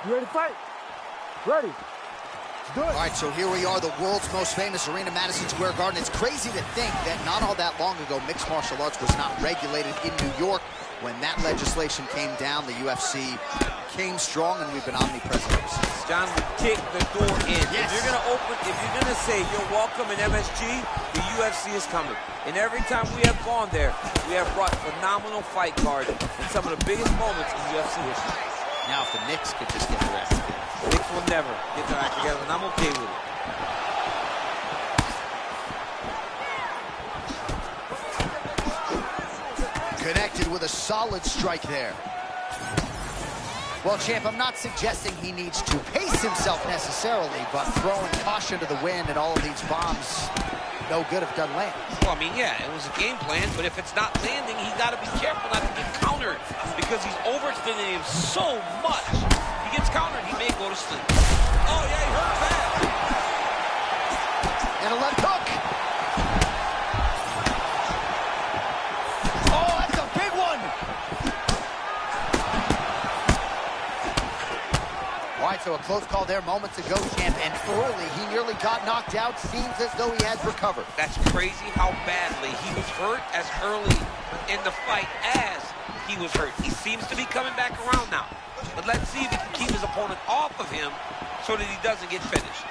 You ready to fight? Ready. Good. All right, so here we are, the world's most famous arena, Madison Square Garden. It's crazy to think that not all that long ago, mixed martial arts was not regulated in New York. When that legislation came down, the UFC came strong, and we've been omnipresent ever since. John, we kick the door in. Yes. If you're gonna say you're welcome in MSG, the UFC is coming. And every time we have gone there, we have brought phenomenal fight cards and some of the biggest moments in UFC history. Now, if the Knicks could just get their act together. Knicks will never get their act together, and I'm okay with it. Connected with a solid strike there. Well, champ, I'm not suggesting he needs to pace himself necessarily, but throwing caution to the wind and all of these bombs, no good if done land. Well, I mean, yeah, it was a game plan, but if it's not landing, he's got to be careful not to get countered because he's overextending him so much. He gets countered, he may go to sleep. Oh, yeah, he hurt bad. And a left hook. Oh, that's a big one. All right, so a close call there moments ago, champ, and early he nearly got knocked out. Seems as though he has recovered. That's crazy how badly he was hurt as early in the fight as he was hurt. He seems to be coming back around now. But let's see if he can keep his opponent off of him so that he doesn't get finished.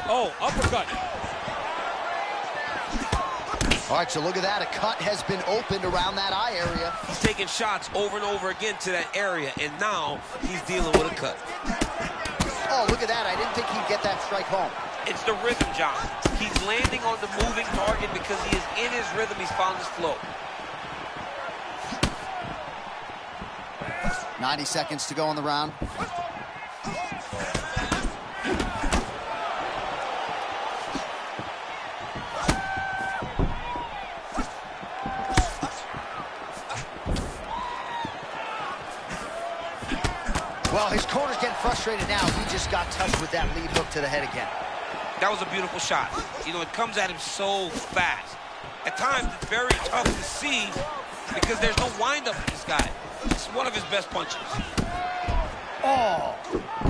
Oh, uppercut. All right, so look at that. A cut has been opened around that eye area. He's taking shots over and over again to that area, and now he's dealing with a cut. Oh, look at that. I didn't think he'd get that strike home. It's the rhythm, John. He's landing on the moving target because he is in his rhythm. He's found his flow. 90 seconds to go in the round. Well, his corner's getting frustrated now. He just got touched with that lead hook to the head again. That was a beautiful shot. You know, it comes at him so fast. At times, it's very tough to see because there's no windup for this guy. It's one of his best punches. Oh,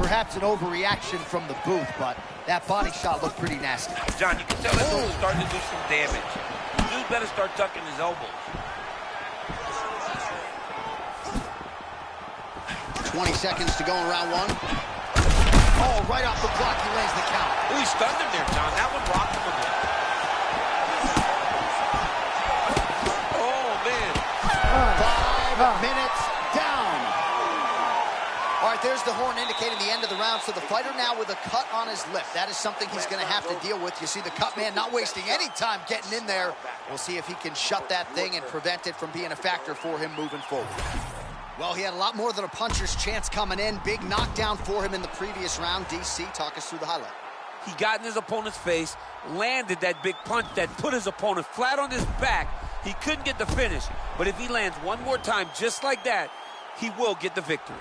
perhaps an overreaction from the booth, but that body shot looked pretty nasty. John, you can tell that dude's starting to do some damage. The dude better start tucking his elbows. 20 seconds to go in round one. Oh, right off the block, he lands the count. Oh, he stunned him there, John. That one rocked him a bit. Oh, man. 5 minutes down. All right, there's the horn indicating the end of the round. So the fighter now with a cut on his lip. That is something he's going to have to deal with. You see the cut man not wasting any time getting in there. We'll see if he can shut that thing and prevent it from being a factor for him moving forward. Well, he had a lot more than a puncher's chance coming in. Big knockdown for him in the previous round. DC, talk us through the highlight. He got in his opponent's face, landed that big punch that put his opponent flat on his back. He couldn't get the finish, but if he lands one more time just like that, he will get the victory.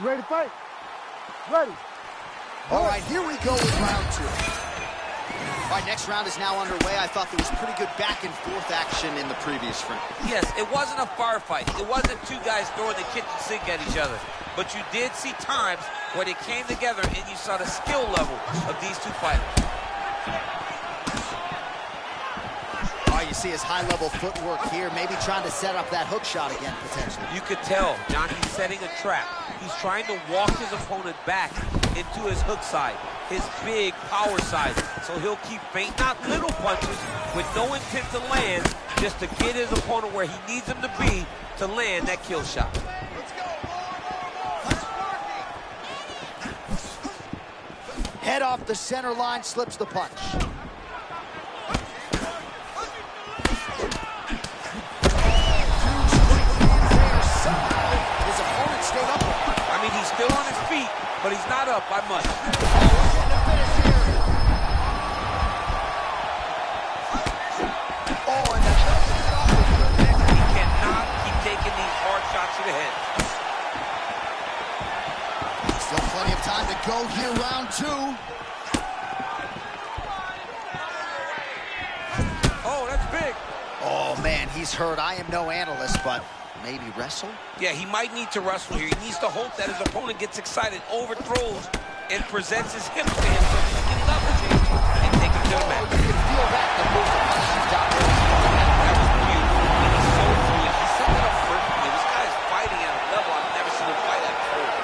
You ready to fight? Ready. All right, here we go with round two. All right, next round is now underway. I thought there was pretty good back and forth action in the previous frame. Yes, it wasn't a firefight. It wasn't two guys throwing the kitchen sink at each other. But you did see times where they came together and you saw the skill level of these two fighters. All right, you see his high-level footwork here, maybe trying to set up that hook shot again, potentially. You could tell, John, he's setting a trap. He's trying to walk his opponent back into his hook side, his big power side. So he'll keep feint, not little punches, with no intent to land, just to get his opponent where he needs him to be to land that kill shot. Head off the center line, slips the punch. His opponent stayed up. I mean, he's still on his feet, but he's not up by much. go here, round 2. Oh, that's big. Oh, man, he's hurt. I am no analyst, but maybe wrestle? Yeah, he might need to wrestle here. He needs to hope that his opponent gets excited, overthrows, and presents his hips to him so he can leverage it and take him to the mat. You can feel that in the move the punches down there. That was beautiful. And he's so fluid. He set it up perfectly. This guy is fighting at a level I've never seen him fight at before.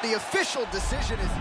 The official decision is...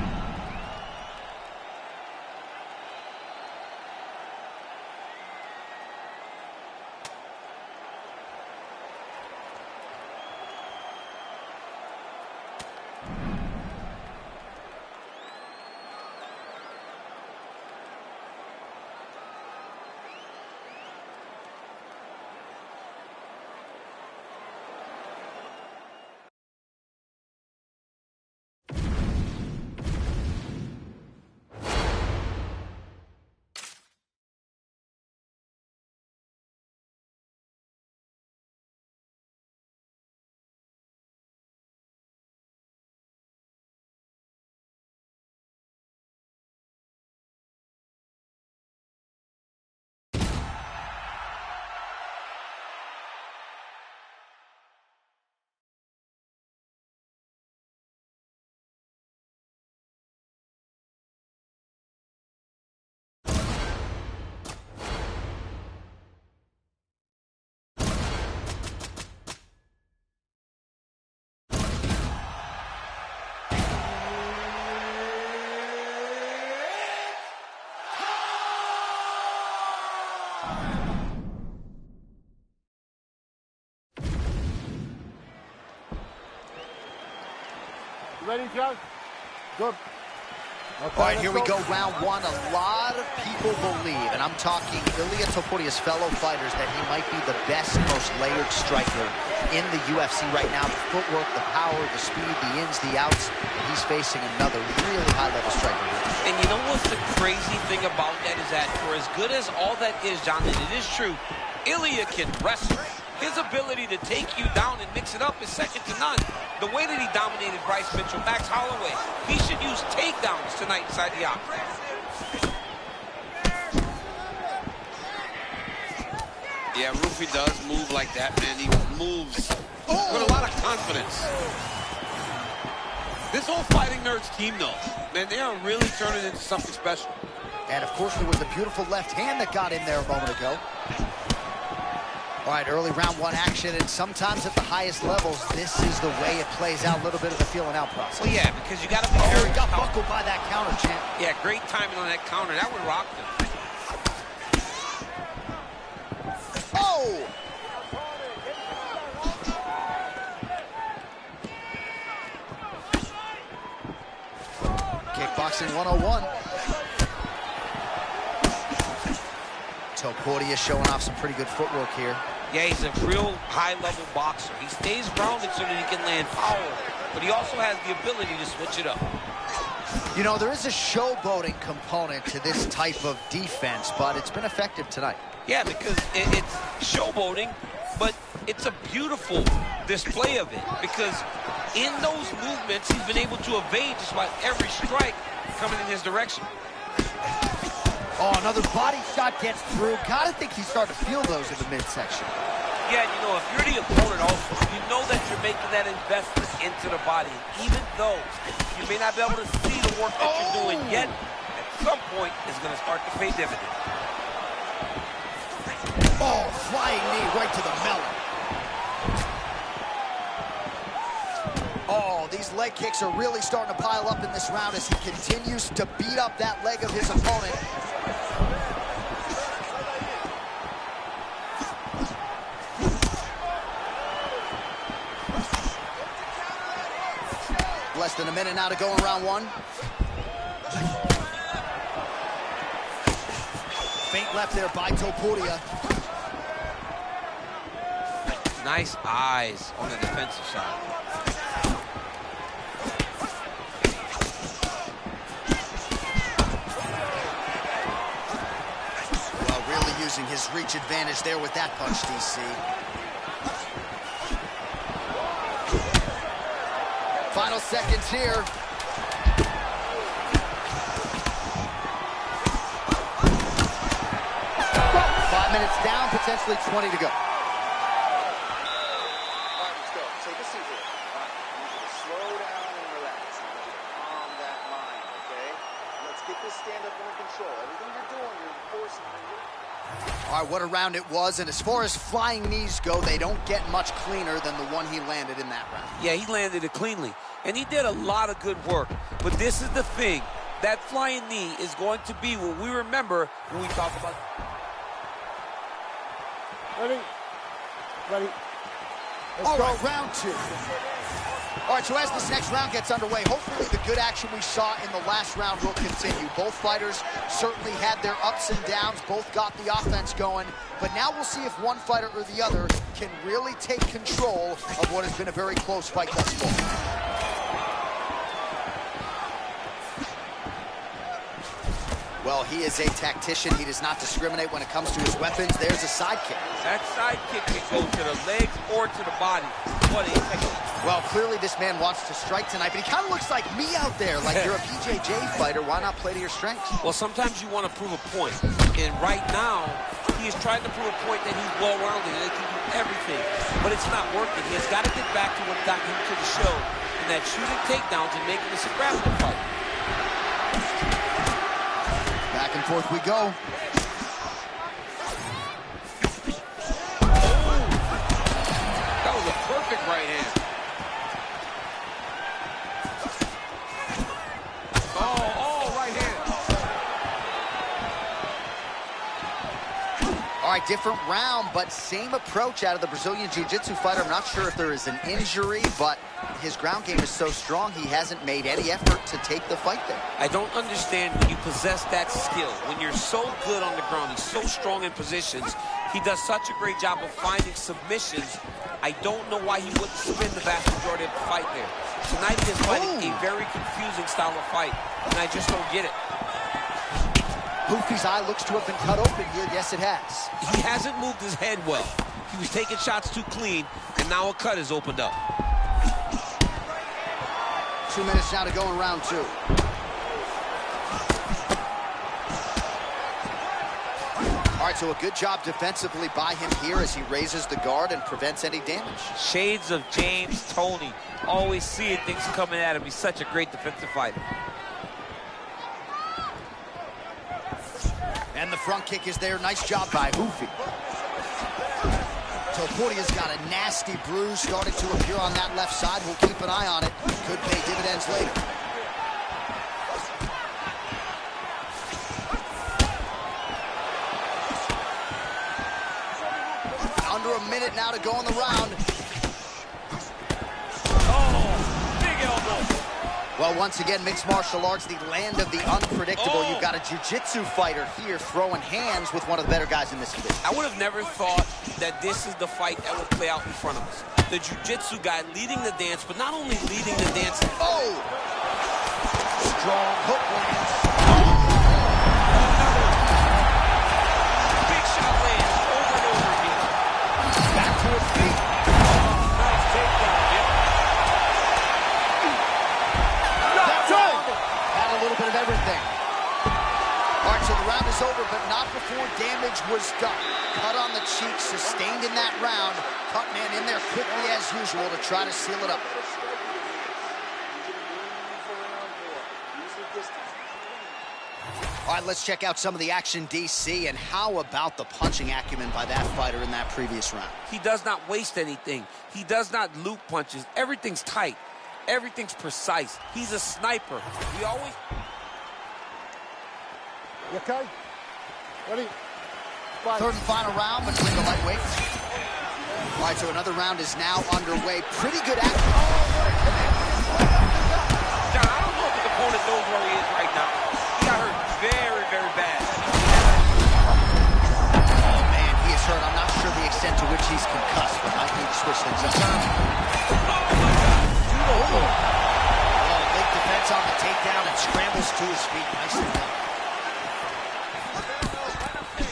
You ready, John? Good. Okay, All right, here we let's go, round 1. A lot of people believe, and I'm talking Ilia Topuria's fellow fighters, that he might be the best, most layered striker in the UFC right now. The footwork, the power, the speed, the ins, the outs. And he's facing another really high-level striker here. And you know what's the crazy thing about that is that for as good as all that is, Jonathan, it is true, Ilia can wrestle. His ability to take you down and mix it up is second to none. The way that he dominated Bryce Mitchell, Max Holloway, he should use takedowns tonight inside the octagon. Yeah, Rufy does move like that, man. He moves with a lot of confidence. This whole Fighting Nerds team, though, man, they are really turning into something special. And, of course, there was a beautiful left hand that got in there a moment ago. All right, early round 1 action, and sometimes at the highest levels, this is the way it plays out, a little bit of the feeling out process. Well, yeah, because you got to be Oh, very... he got buckled by that counter, champ. Yeah, great timing on that counter. That would rock him. Oh! Kickboxing 101. Topuria showing off some pretty good footwork here. Yeah, he's a real high-level boxer. He stays grounded so that he can land power, but he also has the ability to switch it up. You know, there is a showboating component to this type of defense, but it's been effective tonight. Yeah, because it's showboating, but it's a beautiful display of it, because in those movements, he's been able to evade just about every strike coming in his direction. Oh, another body shot gets through. Gotta think he's starting to feel those in the midsection. Yeah, you know, if you're the opponent also, you know that you're making that investment into the body. Even though you may not be able to see the work that you're doing yet, at some point, it's going to start to pay dividends. Oh, flying knee right to the melon. Oh, these leg kicks are really starting to pile up in this round as he continues to beat up that leg of his opponent. Less than a minute now to go in round 1. Feint left there by Topuria. Nice eyes on the defensive side. Well, really using his reach advantage there with that punch, DC. Final seconds here. 5 minutes down, potentially 20 to go. All right, let's go. Take a seat here. All right, I need you to slow down and relax. I want you to calm that mind, okay? Let's get this stand-up under control. Everything you're doing, you're forcing it. All right, what a round it was, and as far as flying knees go, they don't get much cleaner than the one he landed in that round. Yeah, he landed it cleanly, and he did a lot of good work. But this is the thing. That flying knee is going to be what we remember when we talk about... Ready? Ready? Let's All go. right, round 2. All right, so as this next round gets underway, hopefully the good action we saw in the last round will continue. Both fighters certainly had their ups and downs. Both got the offense going. But now we'll see if one fighter or the other can really take control of what has been a very close fight thus far. Well, he is a tactician. He does not discriminate when it comes to his weapons. There's a side kick. That side kick can go to the legs or to the body. What a technique. Well, clearly this man wants to strike tonight, but he kind of looks like me out there. Like you're a BJJ fighter. Why not play to your strengths? Well, sometimes you want to prove a point. And right now, he is trying to prove a point that he's well-rounded and he can do everything. But it's not working. He has got to get back to what got him to the show. And that shooting takedowns and making this a grappling fight. Back and forth we go. That was a perfect right hand. Oh, right hand. All right, different round, but same approach out of the Brazilian Jiu-Jitsu fighter. I'm not sure if there is an injury, but his ground game is so strong, he hasn't made any effort to take the fight there. I don't understand when you possess that skill. When you're so good on the ground, he's so strong in positions. He does such a great job of finding submissions. I don't know why he wouldn't spin the vast majority of the fight there. Tonight he is fighting a very confusing style of fight, and I just don't get it. Hoofy's eye looks to have been cut open here. Yes, it has. He hasn't moved his head well. He was taking shots too clean, and now a cut has opened up. 2 minutes now to go in round 2. All right, so a good job defensively by him here as he raises the guard and prevents any damage. Shades of James Toney. Always seeing things coming at him. He's such a great defensive fighter. And the front kick is there. Nice job by Hoofy. Topuria's got a nasty bruise starting to appear on that left side. We'll keep an eye on it. Could pay dividends later. Under a minute now to go in the round. Oh, big elbow. Well, once again, mixed martial arts, the land of the unpredictable. You've got a jiu-jitsu fighter here throwing hands with one of the better guys in this division. I would have never thought that this is the fight that would play out in front of us. The jiu-jitsu guy leading the dance, but not only leading the dance. Oh! Strong hook lands. Big shot lands over and over again. Back to his feet. Nice takedown. That's right. Had a little bit of everything. All right, so the round is over, but not before damage was done. Cut on the cheek, sustained in that round. Cut man in there quickly as usual to try to seal it up. All right, let's check out some of the action, DC, and how about the punching acumen by that fighter in that previous round? He does not waste anything. He does not loop punches. Everything's tight. Everything's precise. He's a sniper. We always... You okay? Ready? Fight. Third and final round between the lightweights. All right, so another round is now underway. Pretty good action. John, I don't know if his opponent knows where he is right now. He got hurt very, very bad. Oh, man, he is hurt. I'm not sure the extent to which he's concussed, but I need to switch things up. Oh, big defense on the takedown and scrambles to his feet. Nicely done.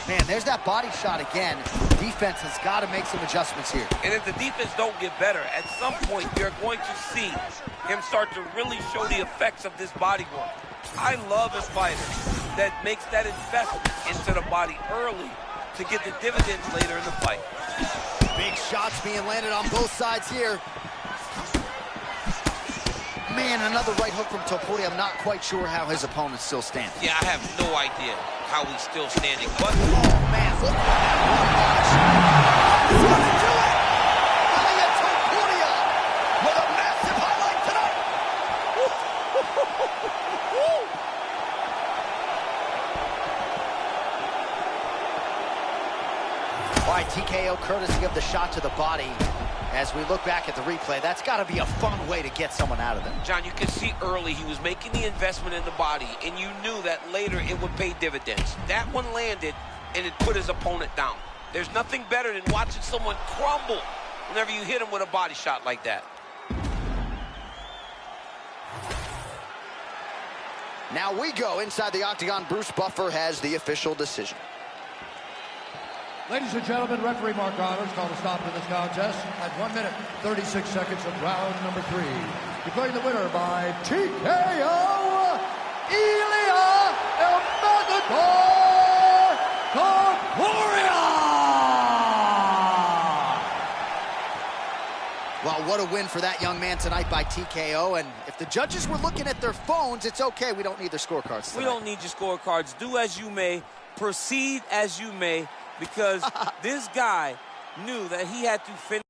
Man, there's that body shot again. Defense has got to make some adjustments here. And if the defense don't get better, at some point you're going to see him start to really show the effects of this body work. I love a fighter that makes that investment into the body early to get the dividends later in the fight. Big shots being landed on both sides here. Man, another right hook from Topuria. I'm not quite sure how his opponent's still standing. Yeah, I have no idea how he's still standing. But oh, man, look at that one punch. He's gonna do it! Ilia Topuria with a massive highlight tonight. All right, TKO courtesy of the shot to the body. As we look back at the replay, that's got to be a fun way to get someone out of there. John, you can see early he was making the investment in the body, and you knew that later it would pay dividends. That one landed, and it put his opponent down. There's nothing better than watching someone crumble whenever you hit him with a body shot like that. Now we go inside the octagon. Bruce Buffer has the official decision. Ladies and gentlemen, referee Mark Honors called a stop to this contest at 1 minute, 36 seconds of round number 3. Declaring the winner by TKO, Ilia El Matador Topuria! Well, what a win for that young man tonight by TKO. And if the judges were looking at their phones, it's okay. We don't need their scorecards tonight. We don't need your scorecards. Do as you may, proceed as you may, because this guy knew that he had to finish.